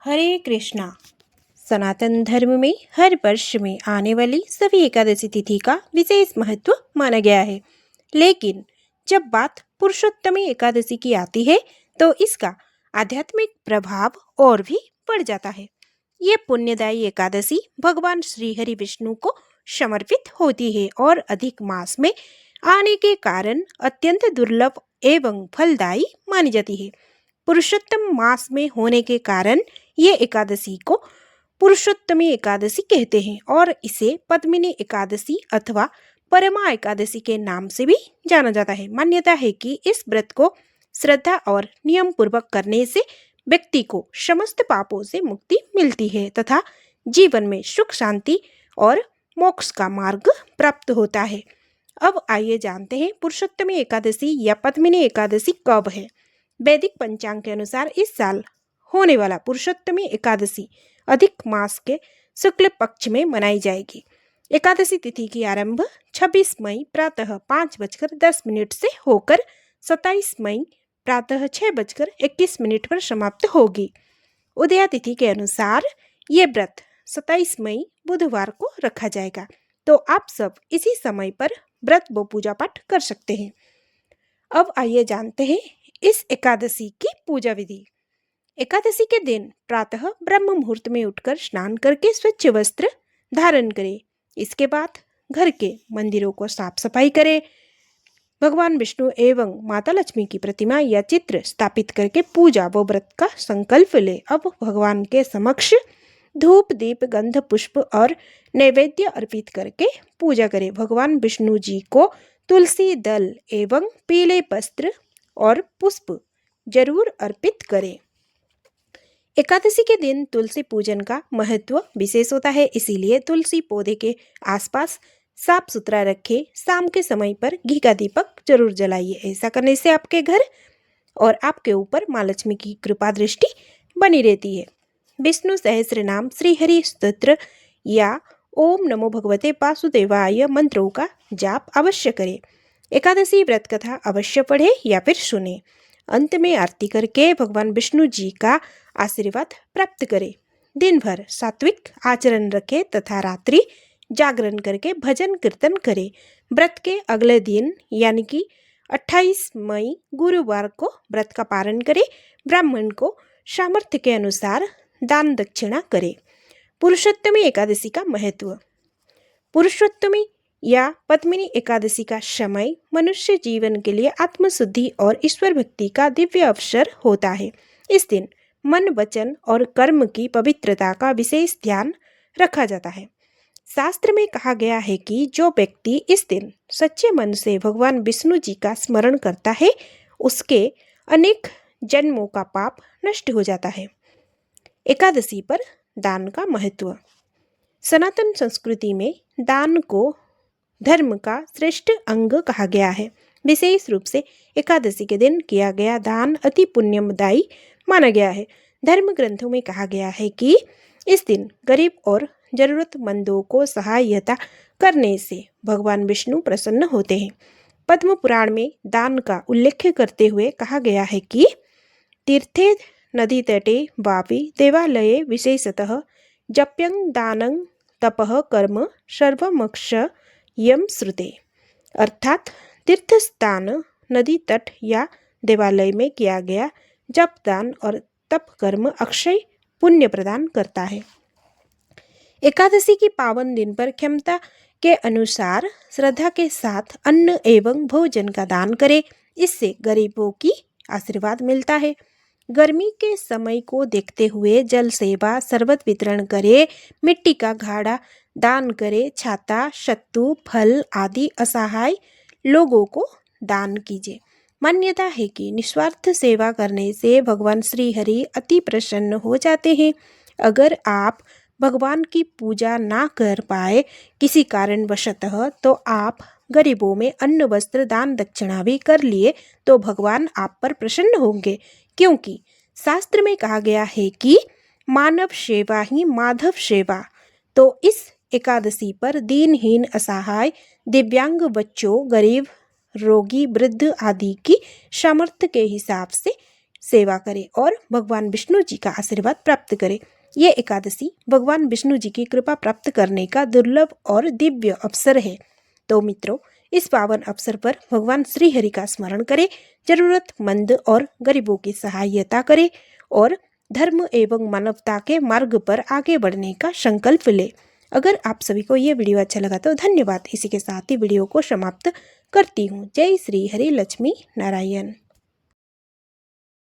हरे कृष्णा। सनातन धर्म में हर वर्ष में आने वाली सभी एकादशी तिथि का विशेष महत्व माना गया है। लेकिन जब बात पुरुषोत्तमी एकादशी की आती है तो इसका आध्यात्मिक प्रभाव और भी बढ़ जाता है। ये पुण्यदायी एकादशी भगवान श्री हरि विष्णु को समर्पित होती है और अधिक मास में आने के कारण अत्यंत दुर्लभ एवं फलदायी मानी जाती है। पुरुषोत्तम मास में होने के कारण ये एकादशी को पुरुषोत्तमी एकादशी कहते हैं और इसे पद्मिनी एकादशी अथवा परमा एकादशी के नाम से भी जाना जाता है। मान्यता है कि इस व्रत को श्रद्धा और नियम पूर्वक करने से व्यक्ति को समस्त पापों से मुक्ति मिलती है तथा जीवन में सुख शांति और मोक्ष का मार्ग प्राप्त होता है। अब आइए जानते हैं पुरुषोत्तमी एकादशी या पद्मिनी एकादशी कब है। वैदिक पंचांग के अनुसार इस साल होने वाला पुरुषोत्तमी एकादशी अधिक मास के शुक्ल पक्ष में मनाई जाएगी। एकादशी तिथि की आरंभ 26 मई प्रातः 5:10 से होकर 27 मई प्रातः 6:21 पर समाप्त होगी। उदया तिथि के अनुसार ये व्रत 27 मई बुधवार को रखा जाएगा। तो आप सब इसी समय पर व्रत व पूजा पाठ कर सकते हैं। अब आइए जानते हैं इस एकादशी की पूजा विधि। एकादशी के दिन प्रातः ब्रह्म मुहूर्त में उठकर स्नान करके स्वच्छ वस्त्र धारण करें। इसके बाद घर के मंदिरों को साफ सफाई करें। भगवान विष्णु एवं माता लक्ष्मी की प्रतिमा या चित्र स्थापित करके पूजा व व्रत का संकल्प ले। अब भगवान के समक्ष धूप दीप गंध पुष्प और नैवेद्य अर्पित करके पूजा करें। भगवान विष्णु जी को तुलसी दल एवं पीले वस्त्र और पुष्प जरूर अर्पित करें। एकादशी के दिन तुलसी पूजन का महत्व विशेष होता है, इसीलिए तुलसी पौधे के आसपास साफ सुथरा रखें। शाम के समय पर घी का दीपक जरूर जलाइए। ऐसा करने से आपके घर और आपके ऊपर माँ लक्ष्मी की कृपा दृष्टि बनी रहती है। विष्णु सहस्त्र नाम श्री हरि स्तोत्र या ओम नमो भगवते वासुदेवाय मंत्रों का जाप अवश्य करें। एकादशी व्रत कथा अवश्य पढ़े या फिर सुने। अंत में आरती करके भगवान विष्णु जी का आशीर्वाद प्राप्त करें। दिन भर सात्विक आचरण रखें तथा रात्रि जागरण करके भजन कीर्तन करें। व्रत के अगले दिन यानी कि 28 मई गुरुवार को व्रत का पारण करें। ब्राह्मण को सामर्थ्य के अनुसार दान दक्षिणा करें। पुरुषोत्तमी एकादशी का महत्व। पुरुषोत्तमी या पद्मिनी एकादशी का समय मनुष्य जीवन के लिए आत्मशुद्धि और ईश्वर भक्ति का दिव्य अवसर होता है। इस दिन मन वचन और कर्म की पवित्रता का विशेष ध्यान रखा जाता है। शास्त्र में कहा गया है कि जो व्यक्ति इस दिन सच्चे मन से भगवान विष्णु जी का स्मरण करता है उसके अनेक जन्मों का पाप नष्ट हो जाता है। एकादशी पर दान का महत्व। सनातन संस्कृति में दान को धर्म का श्रेष्ठ अंग कहा गया है। विशेष रूप से एकादशी के दिन किया गया दान अति पुण्यदायी माना गया है। धर्म ग्रंथों में कहा गया है कि इस दिन गरीब और जरूरतमंदों को सहायता करने से भगवान विष्णु प्रसन्न होते हैं। पद्म पुराण में दान का उल्लेख करते हुए कहा गया है कि तीर्थे नदी तटे वापि देवालये विशेषतः जप्यं दानं तपः कर्म सर्वमक्ष यम श्रुते। अर्थात तीर्थ स्थान नदी तट या देवालय में किया गया जप दान और तप कर्म अक्षय पुण्य प्रदान करता है। एकादशी की पावन दिन पर क्षमता के अनुसार श्रद्धा के साथ अन्न एवं भोजन का दान करें। इससे गरीबों की आशीर्वाद मिलता है। गर्मी के समय को देखते हुए जल सेवा शरबत वितरण करे। मिट्टी का घड़ा दान करे। छाता सत्तू फल आदि असहाय लोगों को दान कीजिए। मान्यता है कि निस्वार्थ सेवा करने से भगवान श्री हरि अति प्रसन्न हो जाते हैं। अगर आप भगवान की पूजा ना कर पाए किसी कारणवशतः तो आप गरीबों में अन्न वस्त्र दान दक्षिणा भी कर लिए तो भगवान आप पर प्रसन्न होंगे, क्योंकि शास्त्र में कहा गया है कि मानव सेवा ही माधव सेवा। तो इस एकादशी पर दीनहीन असहाय दिव्यांग बच्चों गरीब रोगी वृद्ध आदि की सामर्थ्य के हिसाब से सेवा करें और भगवान विष्णु जी का आशीर्वाद प्राप्त करें। ये एकादशी भगवान विष्णु जी की कृपा प्राप्त करने का दुर्लभ और दिव्य अवसर है। तो मित्रों, इस पावन अवसर पर भगवान श्री हरि का स्मरण करें, जरूरतमंद और गरीबों की सहायता करें और धर्म एवं मानवता के मार्ग पर आगे बढ़ने का संकल्प लें। अगर आप सभी को ये वीडियो अच्छा लगा तो धन्यवाद। इसी के साथ ही वीडियो को समाप्त करती हूँ। जय श्री हरि लक्ष्मी नारायण।